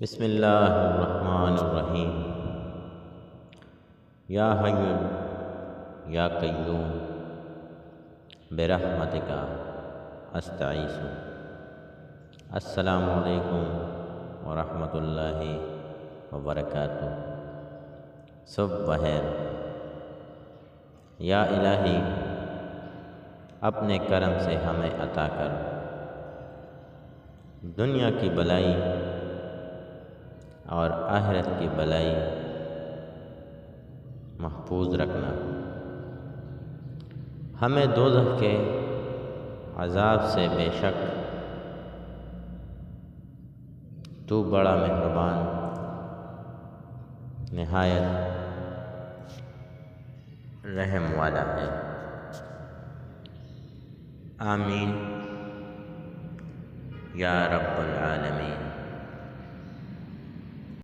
بسم اللہ الرحمن الرحیم۔ یا حی یا قیوم برحمتک استعیذ۔ السلام علیکم ورحمۃ اللہ وبرکاتہ۔ صبح بخیر۔ یا الہی، اپنے کرم سے ہمیں عطا کر، دنیا کی بلائی اور آخرت کی بلائی محفوظ رکھنا، ہمیں دوزخ کے عذاب سے بے شک تو بڑا مہربان نہایت رحم والا ہے۔ آمین یا رب العالمین۔